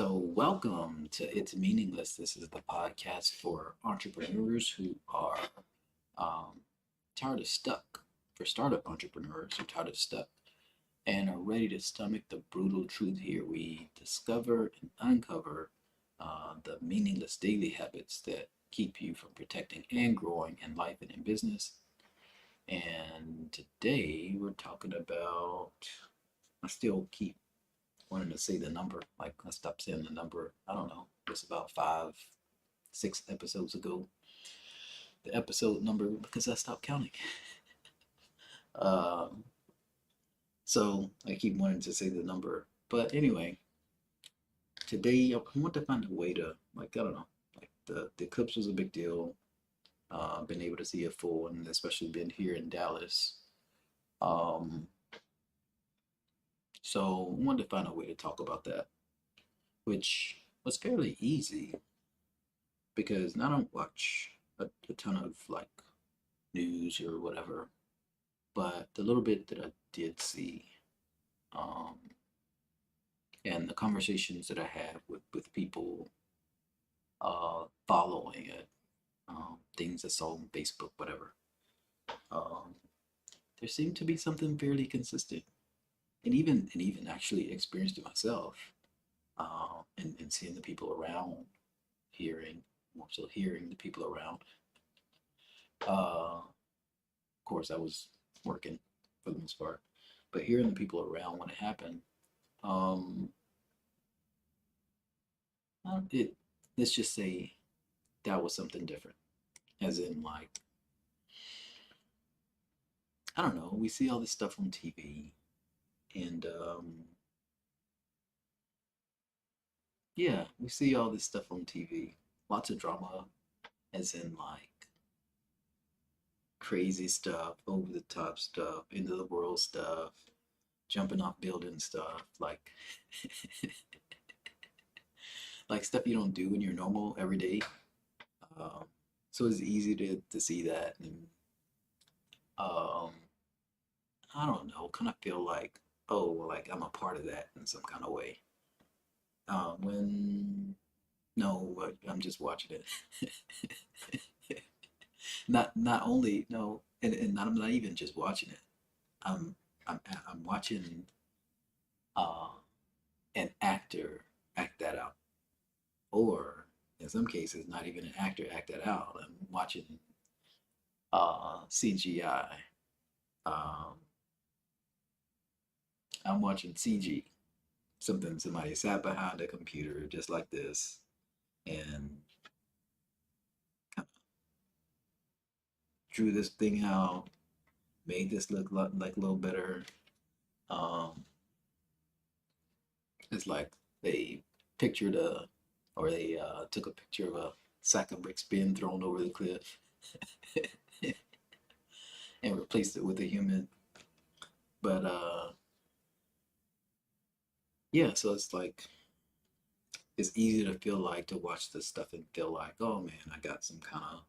Welcome to It's Meaningless. This is the podcast for entrepreneurs who are um, tired of stuck, for startup entrepreneurs who are tired of stuck and are ready to stomach the brutal truth here. We discover and uncover the meaningless daily habits that keep you from protecting and growing in life and in business. And today we're talking about, I still keep wanted to say the number. Like I stopped saying the number. I don't know. It's about 6 episodes ago. The episode number because I stopped counting. Um, so I keep wanting to say the number. But anyway, today I want to find a way to I don't know. Like the eclipse was a big deal. Been able to see it full, and especially been here in Dallas. Um, so I wanted to find a way to talk about that, which was fairly easy because I don't watch a ton of news or whatever, but the little bit that I did see, um, and the conversations that I have with people following it, things I saw on Facebook, whatever, um, there seemed to be something fairly consistent, and even actually experienced it myself, and seeing the people around, hearing more so hearing the people around. Of course, I was working for the most part, but hearing the people around when it happened, um, it let's just say that was something different. As in, I don't know, we see all this stuff on TV, and yeah, we see all this stuff on TV. Lots of drama, as in crazy stuff, over the top stuff, end of the world stuff, jumping off building stuff, like stuff you don't do in your normal everyday. Um, so it's easy to see that, and um, I don't know, kind of feel like, oh, well, like I'm a part of that in some kind of way. When no, I'm just watching it. Not only no, and I'm not even just watching it. I'm I'm watching uh, an actor act that out, or in some cases, not even an actor act that out. I'm watching CGI. Um, I'm watching CG. Somebody sat behind a computer just like this and drew this thing out, made this look like a little better. Um, it's like they pictured or they took a picture of a sack of bricks being thrown over the cliff and replaced it with a human. But yeah, so it's easy to feel like to watch this stuff and feel like, oh man, I got some kind of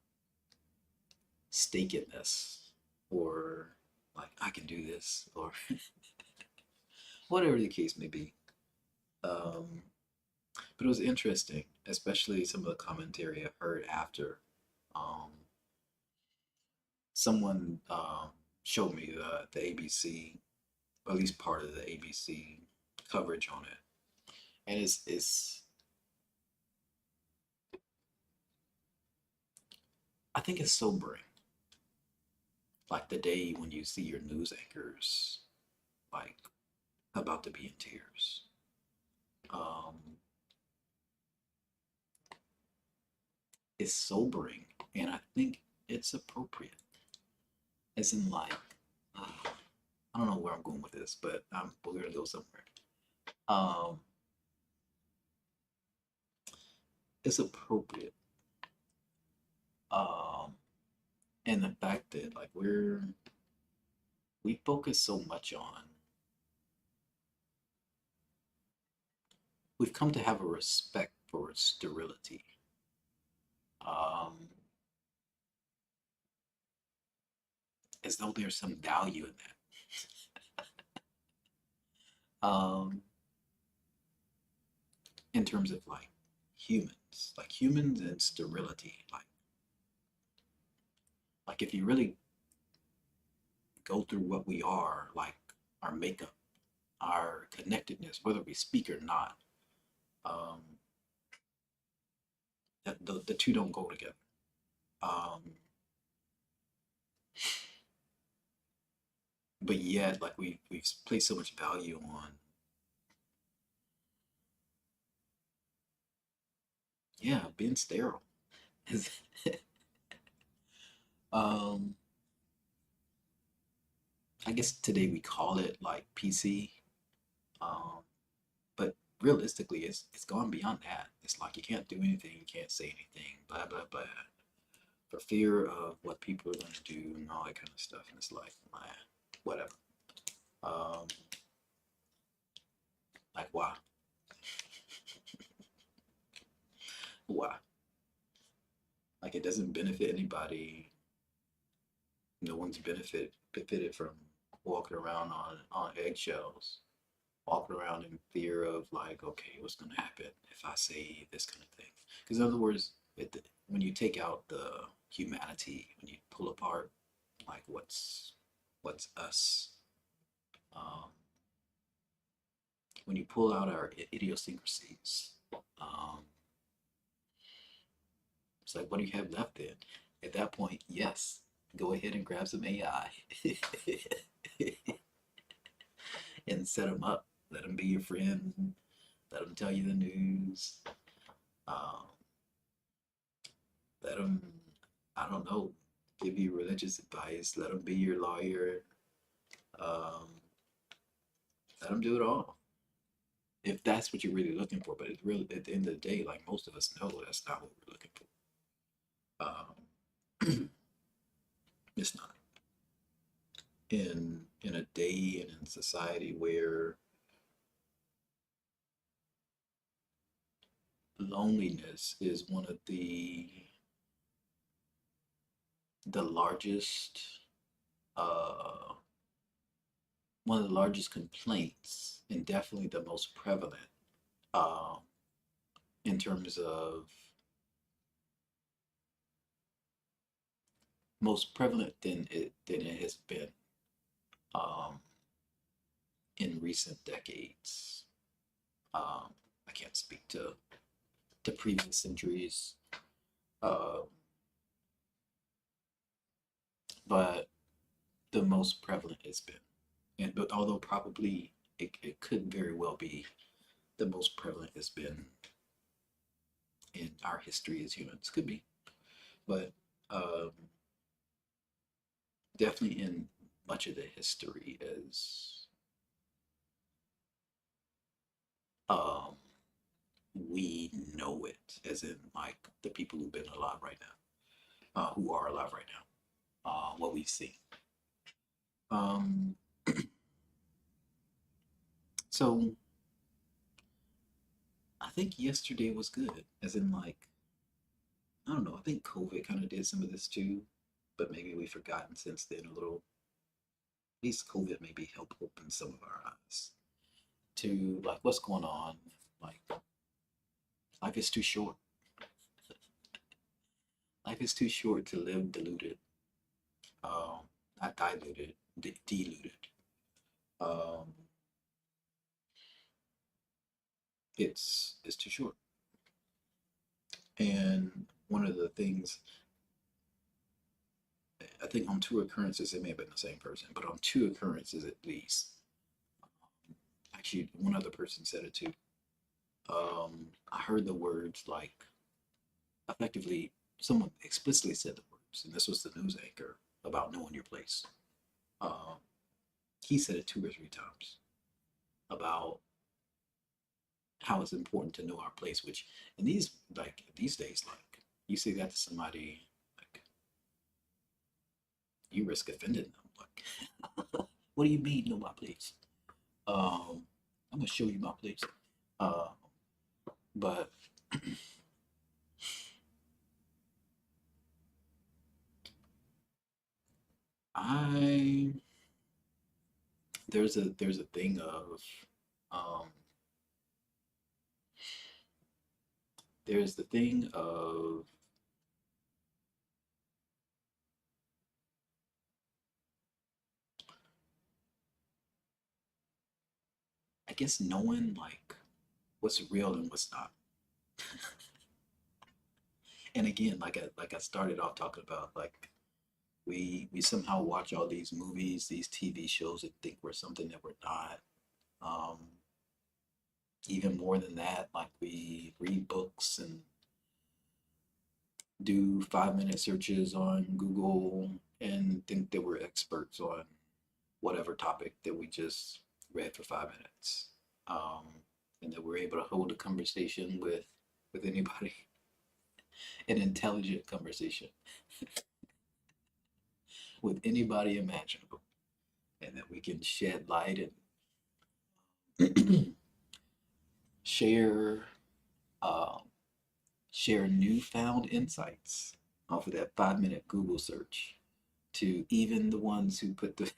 stake in this, or like I can do this, or whatever the case may be. Um, but it was interesting, especially some of the commentary I heard after. Um, Someone showed me the ABC, or at least part of the ABC coverage on it, and it's I think it's sobering. Like the day when you see your news anchors like about to be in tears. Um, it's sobering, and I think it's appropriate. As in, I don't know where I'm going with this, but we're gonna go somewhere. Um, it's appropriate. Um, and the fact that we focus so much on, we've come to have a respect for sterility. Um, as though there's some value in that. Um, in terms of like humans and sterility. Like if you really go through what we are, like our makeup, our connectedness, whether we speak or not, um, that the two don't go together. Um, but yet, like we've placed so much value on, yeah, being sterile. um, I guess today we call it like PC. Um, but realistically, it's gone beyond that. It's like you can't do anything, you can't say anything, blah blah blah, for fear of what people are going to do and all that kind of stuff. And it's like, man, whatever. Um, like why? Why? Like it doesn't benefit anybody. No one's benefited from walking around on eggshells, walking around in fear of like, okay, what's going to happen if I say this kind of thing? Because in other words, when you take out the humanity, when you pull apart like what's us, um, when you pull out our idiosyncrasies, um, it's like, what do you have left then? At that point, yes, go ahead and grab some AI and set them up. Let them be your friend. Let them tell you the news. Um, let them, I don't know, give you religious advice. Let them be your lawyer. Um, let them do it all. If that's what you're really looking for, but it's really at the end of the day, like most of us know that's not what we're looking for. It's not in a day and in society where loneliness is the largest uh one of the largest complaints and definitely the most prevalent um in terms of most prevalent than it has been um in recent decades. I can't speak to previous centuries, uh, but the most prevalent it's been. And but although probably it could very well be the most prevalent it's been in our history as humans, could be, but um, definitely in much of the history as um, we know it, as in like the people who've been alive right now, who are alive right now, what we've seen. Um, so I think yesterday was good, as in like I don't know. I think COVID kind of did some of this too, but maybe we've forgotten since then a little. At least COVID maybe helped open some of our eyes to like what's going on. Like life is too short. Life is too short to live deluded, um, not diluted, deluded. Um, it's too short. And one of the things I think on two occurrences, it may have been the same person, but on two occurrences at least, actually one other person said it too. I heard the words like effectively someone explicitly said the words, and this was the news anchor about knowing your place. Um, he said it 2 or 3 times about how it's important to know our place. Which in these days, like you say that to somebody, like you risk offending them. Like, what do you mean know my place? I'm gonna show you my place. Uh, but I there's a thing of um there's the thing of, I guess, knowing like what's real and what's not. And again, like I started off talking about, like we somehow watch all these movies, these TV shows, and think we're something that we're not. Um, Even more than that, like we read books and do 5 minute searches on Google and think that we're experts on whatever topic that we just read for 5 minutes. Um, and that we're able to hold a conversation with anybody, an intelligent conversation with anybody imaginable, and that we can shed light and share um, share newfound insights off of that 5 minute Google search to even the ones who put the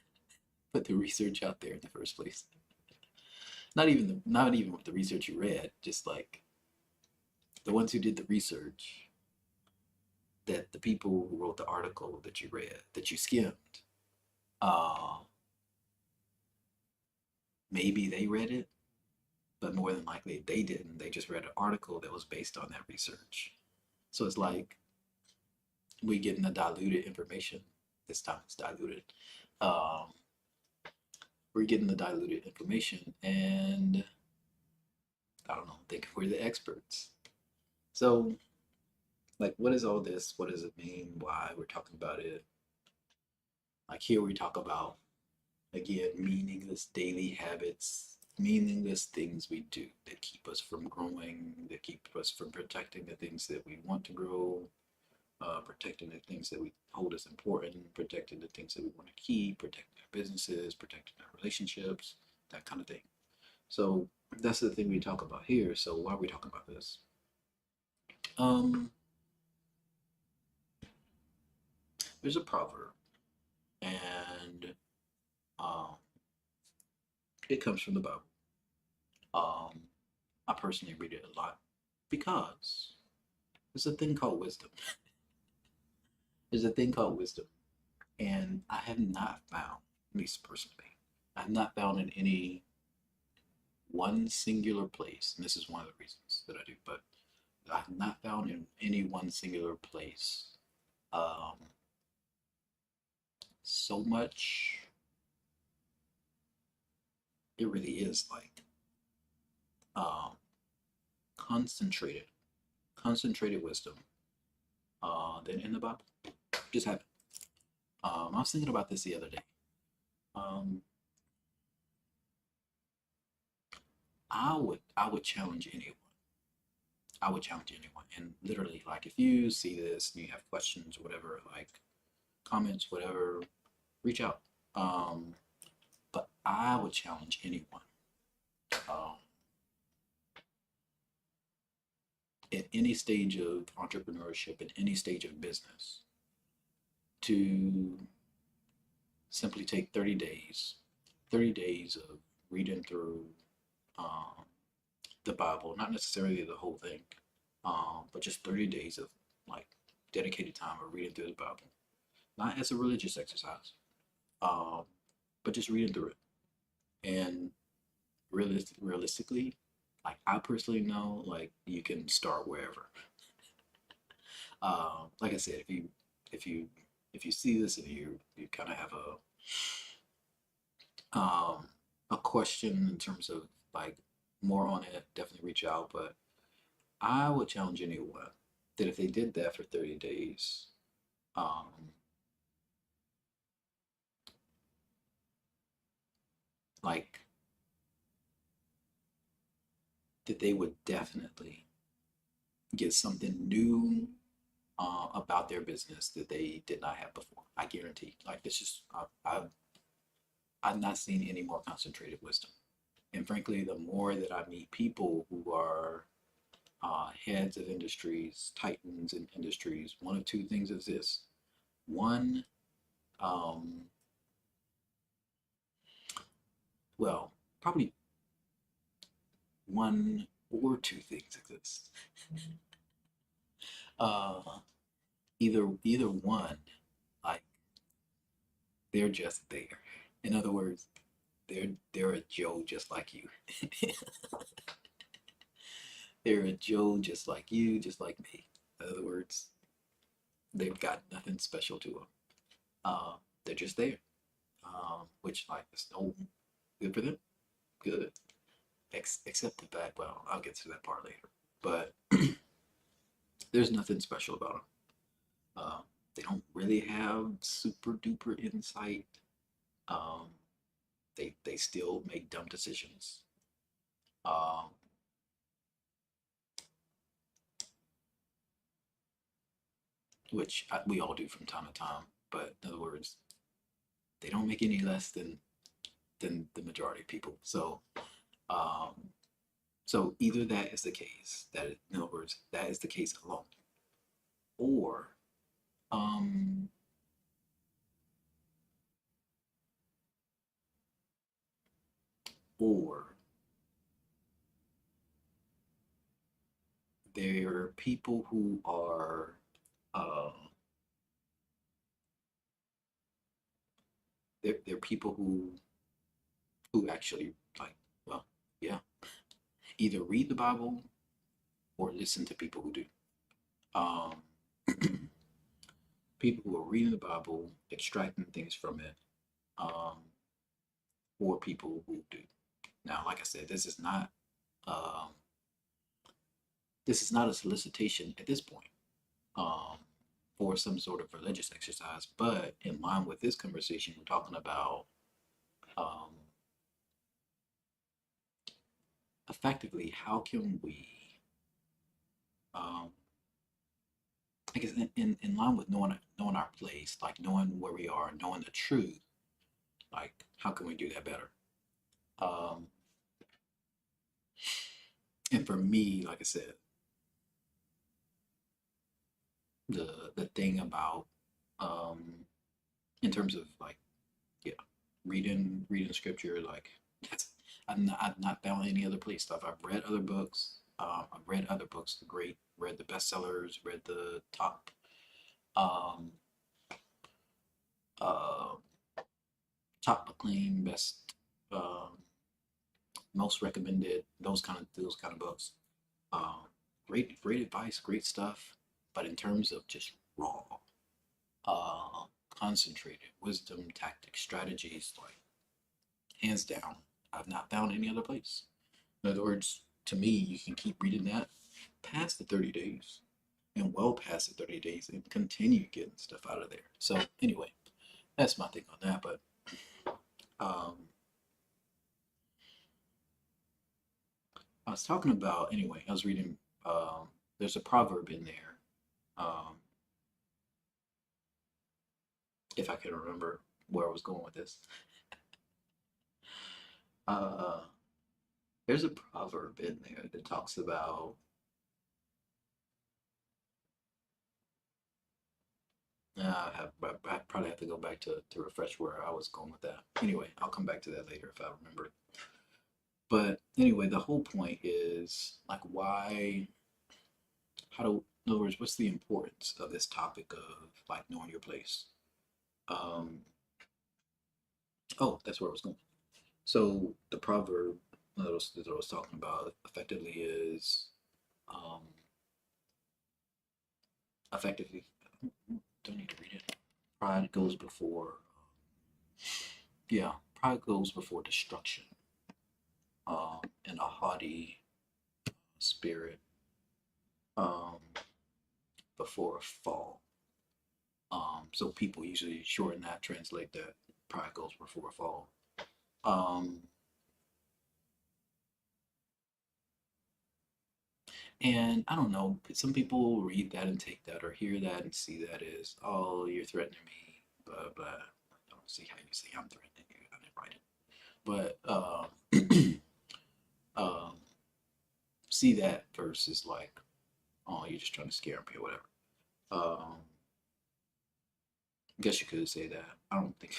research out there in the first place. Not even with the research you read, just like the ones who did the research, that the people who wrote the article that you read, that you skimmed, uh, maybe they read it, but more than likely they didn't. They just read an article that was based on that research. So it's like we getting the diluted information. This time it's diluted. Um, we're getting the diluted information, and I don't know, think we're the experts. So, like, what is all this? What does it mean? Why we're talking about it? Like, here we talk about, again, meaningless daily habits, meaningless things we do that keep us from growing, that keep us from protecting the things that we want to grow, protecting the things that we hold as important, protecting the things that we want to keep, protecting our businesses, protecting our relationships, that kind of thing. So that's the thing we talk about here. So why are we talking about this? Um, there's a proverb, and um, it comes from the Bible. Um, I personally read it a lot because there's a thing called wisdom. There's a thing called wisdom, and I have not found, at least personally, I have not found in any one singular place, and this is one of the reasons that I do, but I have not found in any one singular place um, so much. It really is like um, concentrated, concentrated wisdom than in the Bible. Just haven't. I was thinking about this the other day. Um, I would challenge anyone. I would challenge anyone, and literally, like, if you see this and you have questions, whatever, like comments, whatever, reach out. Um, but I would challenge anyone um, at any stage of entrepreneurship, at any stage of business, to simply take 30 days of reading through um, the Bible, not necessarily the whole thing, but just 30 days of like dedicated time of reading through the Bible, not as a religious exercise, um, but just reading through it. And realistically, like I personally know, like you can start wherever. Like I said, if you if you see this and you kind of have a question in terms of like more on it, definitely reach out. But I would challenge anyone that if they did that for 30 days, um, like that they would definitely get something new about their business that they did not have before. I guarantee. Like this is I've not seen any more concentrated wisdom. And frankly, the more that I meet people who are heads of industries, titans in industries, one of two things exist. One, um, well, probably one or two things exist. Uh, either one, like they're just there. In other words, they're a Joe just like you. They're a Joe just like you, just like me. In other words, they've got nothing special to them. They're just there. Which like is no good for them. Good, except the fact. Well, I'll get to that part later. But there's nothing special about them. Um, they don't really have super duper insight. Um, they still make dumb decisions. Um, which we all do from time to time. But in other words, they don't make any less than the majority of people. Um, so either that is the case, that in other words, that is the case alone, or um, or there are people who are uh, they're people who actually like well yeah either read the Bible or listen to people who do. Um, people who are reading the Bible, extracting things from it, um, or people who do. Now, like I said, um, this is not a solicitation at this point um, for some sort of religious exercise, but in line with this conversation, we're talking about um, effectively how can we, um, I guess, in line with knowing our place, like knowing where we are, knowing the truth, like how can we do that better? Um, and for me, like I said, the thing about um, in terms of like yeah, reading scripture like that's I've not found any other place stuff. I've read other books. I've read other books, great, read the bestsellers, read the um, uh, top acclaim, best, um, most recommended, those kind of books. Um, great advice, great stuff. But in terms of just raw, uh, concentrated wisdom, tactics, strategies, like hands down, I've not found any other place. In other words, to me, you can keep reading that past the 30 days and well past the 30 days and continue getting stuff out of there. So, anyway, that's my thing on that. But um, I was talking about, anyway, I was reading, there's a proverb in there, um, if I can remember where I was going with this. Uh, there's a proverb in there that talks about I probably have to go back to refresh where I was going with that. Anyway, I'll come back to that later if I remember. But anyway, the whole point is like why, how do, in other words, what's the importance of this topic of like knowing your place? Um, oh, that's where I was going. So the proverb that I was talking about effectively is um, effectively, don't need to read it. Pride goes before, yeah, pride goes before destruction, and a haughty spirit um, before a fall. So people usually shorten that, translate that. Pride goes before a fall. Um, and I don't know, some people read that and take that or hear that and see that as, oh, you're threatening me, blah, blah. I don't see how you say I'm threatening you. I didn't write it. But see that versus like, oh, you're just trying to scare me or whatever. Um, I guess you could say that. I don't think,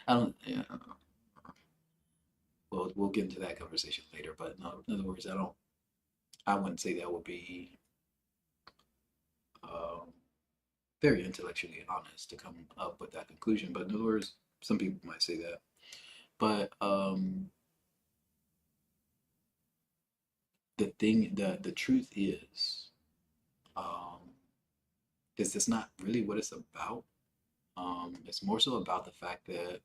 I don't, yeah, we'll get into that conversation later. But no, in other words, I wouldn't say that would be very intellectually honest to come up with that conclusion. But in other words, some people might say that. But the truth um, is that's not really what it's about. It's more so about the fact that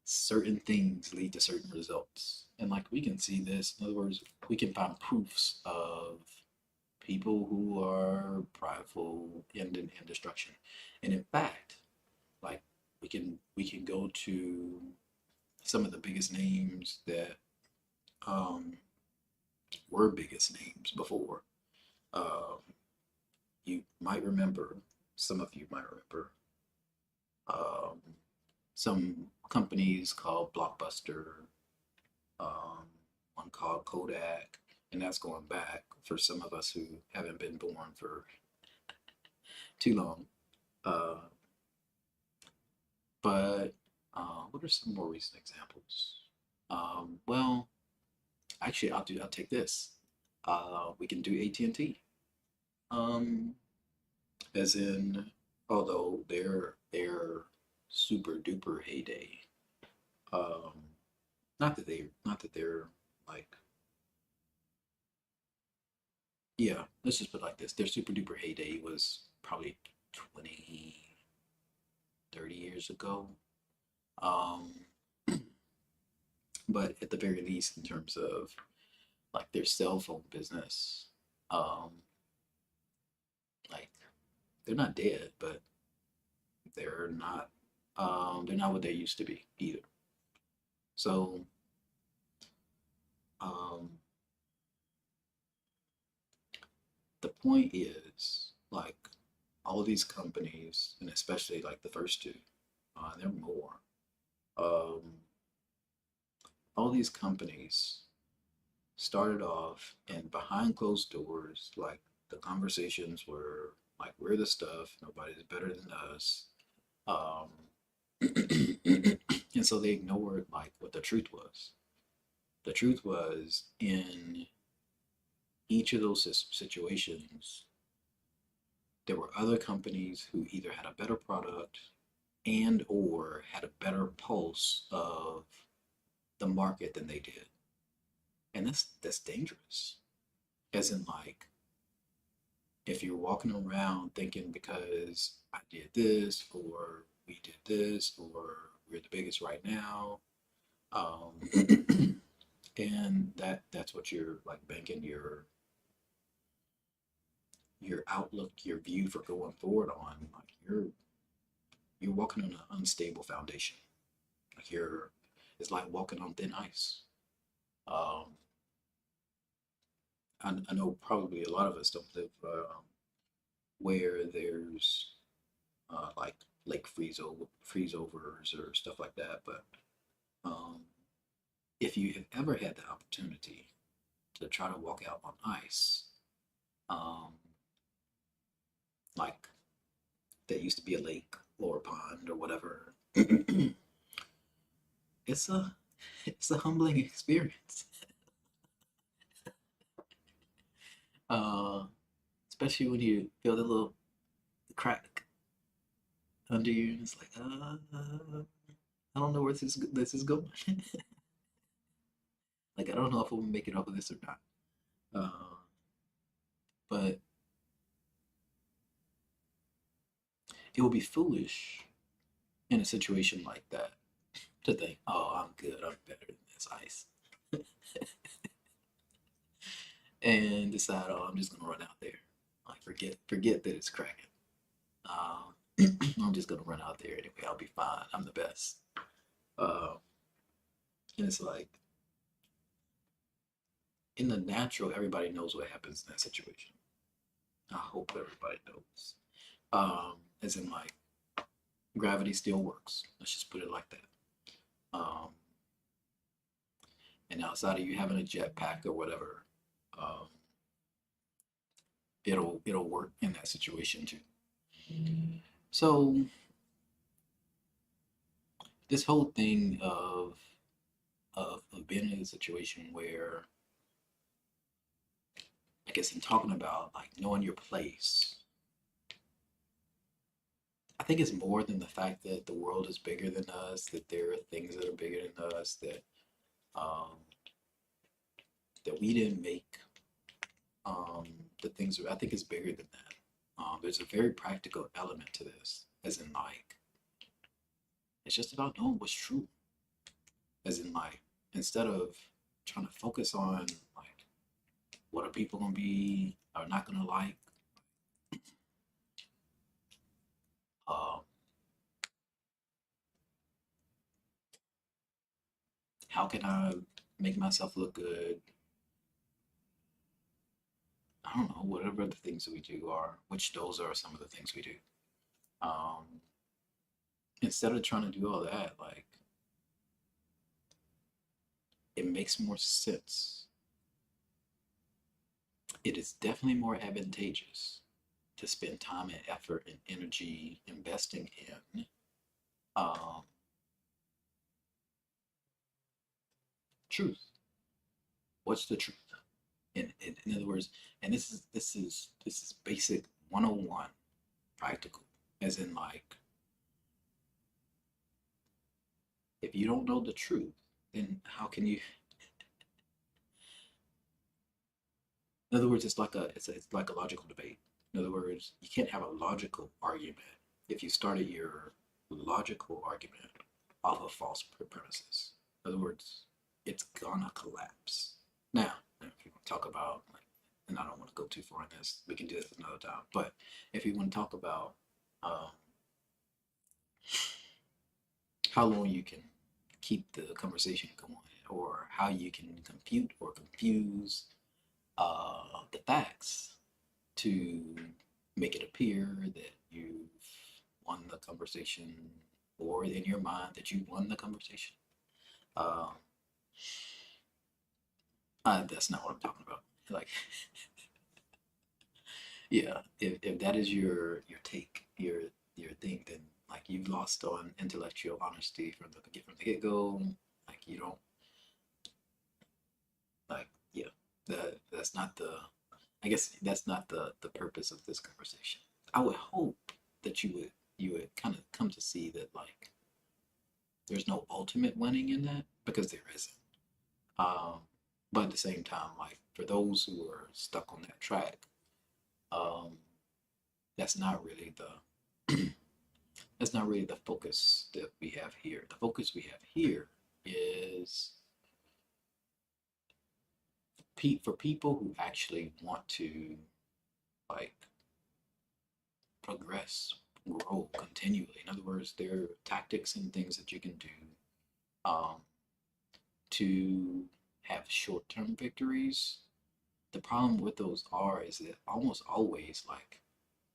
certain things lead to certain results. And like we can see this, in other words, we can find proofs of people who are prideful in destruction. And in fact, like we can go to some of the biggest names that um, were biggest names before. Um, you might remember, some of you might remember, um, some companies called Blockbuster, um, one called Kodak, and that's going back for some of us who haven't been born for too long. Uh, but what are some more recent examples? Well, actually, I'll take this. We can do AT&T. Um, as in, although they're super duper heyday. Um, not that they're like, yeah, let's just put it like this. Their super duper heyday was probably 20, 30 years ago. Um, but at the very least, in terms of like their cell phone business, um, like they're not dead, but they're not they're not what they used to be either. So um, the point is like all these companies, and especially like the first two, there are more. Um, all these companies started off and behind closed doors, like the conversations were like, we're the stuff, nobody's better than us. Um, and so they ignored like what the truth was. The truth was in each of those situations, there were other companies who either had a better product and or had a better pulse of the market than they did. And that's dangerous. As in like if you're walking around thinking because I did this or we did this or we're the biggest right now, um, and that's what you're like banking your outlook, your view for going forward on, like you're walking on an unstable foundation. Like it's like walking on thin ice. Um, I know probably a lot of us don't live where there's like lake freeze overs or stuff like that, but um, if you have ever had the opportunity to try to walk out on ice, um, like that used to be a lake or a pond or whatever, it's a it's a humbling experience. Uh, especially when you feel the little crack under you, and it's like, I don't know where this is going. Like, I don't know if we'll make it off of this or not. Uh, but it would be foolish in a situation like that to think, oh, I'm good, I'm better than this ice, and decide, oh, I'm just gonna run out there. Like, forget that it's cracking. I'm just gonna run out there anyway. I'll be fine. I'm the best. Uh, and it's like in the natural, everybody knows what happens in that situation. I hope everybody knows. As in like gravity still works. Let's just put it like that. Um, and outside of you having a jetpack or whatever, um, it'll work in that situation too. So this whole thing of being in a situation where I guess in talking about like knowing your place, I think it's more than the fact that the world is bigger than us, that there are things that are bigger than us, um, that we didn't make. Um, the things I think is bigger than that. There's a very practical element to this, as in like it's just about knowing what's true, as in like instead of trying to focus on like what are people gonna be or not gonna like. Um, how can I make myself look good? I don't know, whatever the things that we do are, which those are some of the things we do. Um, Instead of trying to do all that, like it makes more sense. It is definitely more advantageous to spend time and effort and energy investing in um, truth. What's the truth? In other words, and this is basic 101 practical, as in like if you don't know the truth, then how can you? In other words, it's like a logical debate. In other words, you can't have a logical argument if you started your logical argument off of false premises. In other words, it's gonna collapse. Now, if you want to talk about, like, and I don't want to go too far in this, we can do this another time. But if you want to talk about um, how long you can keep the conversation going, or how you can compute or confuse the facts to make it appear that you've won the conversation, or in your mind that you won the conversation. Uh, that's not what I'm talking about. Like, yeah, if that is your take, your thing, then like you've lost on intellectual honesty from the get go. Like you don't like yeah. That's not the. I guess that's not the purpose of this conversation. I would hope that you would kind of come to see that like there's no ultimate winning in that because there isn't. Um, but at the same time, like for those who are stuck on that track, um, that's not really the that's not really the focus that we have here. The focus we have here is for people who actually want to like progress, grow continually. In other words, there are tactics and things that you can do um, to have short-term victories. The problem with those is that almost always like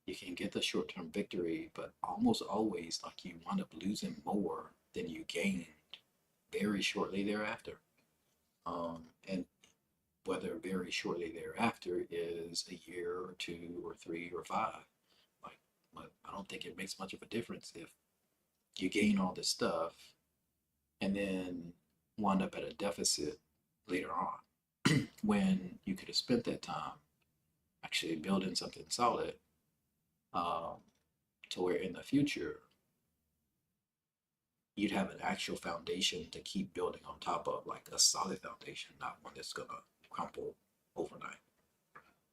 you can get the short-term victory, but almost always like you wind up losing more than you gained very shortly thereafter. And whether very shortly thereafter is a year or two or three or five, like, but I don't think it makes much of a difference if you gain all this stuff and then wind up at a deficit later on when you could have spent that time actually building something solid, um, to where in the future you'd have an actual foundation to keep building on top of, like a solid foundation, not one that's gonna crumple overnight.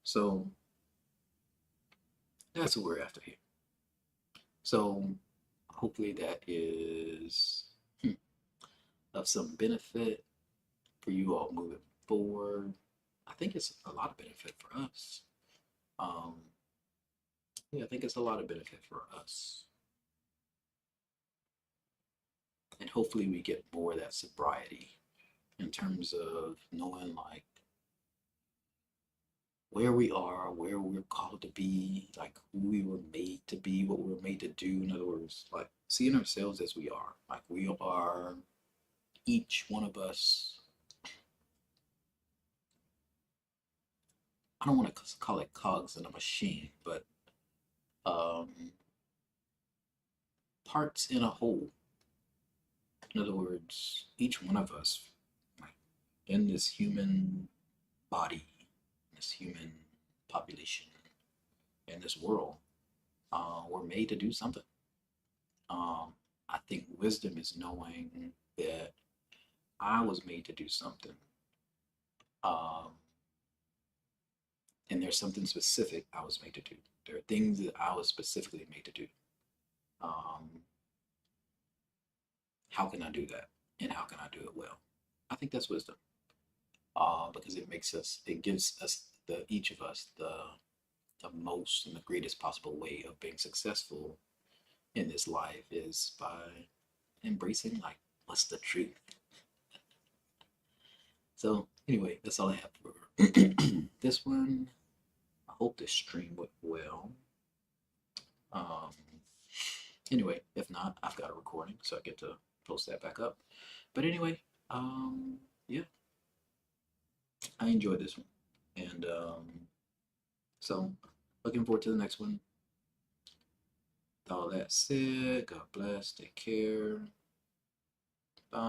So that's what we're after here. So hopefully that is of some benefit for you all moving forward. I think it's a lot of benefit for us. Um, yeah, I think it's a lot of benefit for us. And hopefully we get more of that sobriety in terms of knowing like where we are, where we're called to be, like who we were made to be, what we were made to do. In other words, like seeing ourselves as we are. Like we are, each one of us, I don't want to call it cogs in a machine, but um, parts in a whole. In other words, each one of us, like in this human body, this human population in this world, we're made to do something. I think wisdom is knowing that I was made to do something. Um, and there's something specific I was made to do. There are things that I was specifically made to do. Um, how can I do that? And how can I do it well? I think that's wisdom. Because it gives us, each of us, the most and the greatest possible way of being successful in this life is by embracing, like, what's the truth. So anyway, that's all I have for this one. I hope this stream went well. Um, anyway, if not, I've got a recording, so I get to post that back up. But anyway, yeah, I enjoyed this one, and so looking forward to the next one. With all that said, God bless, take care.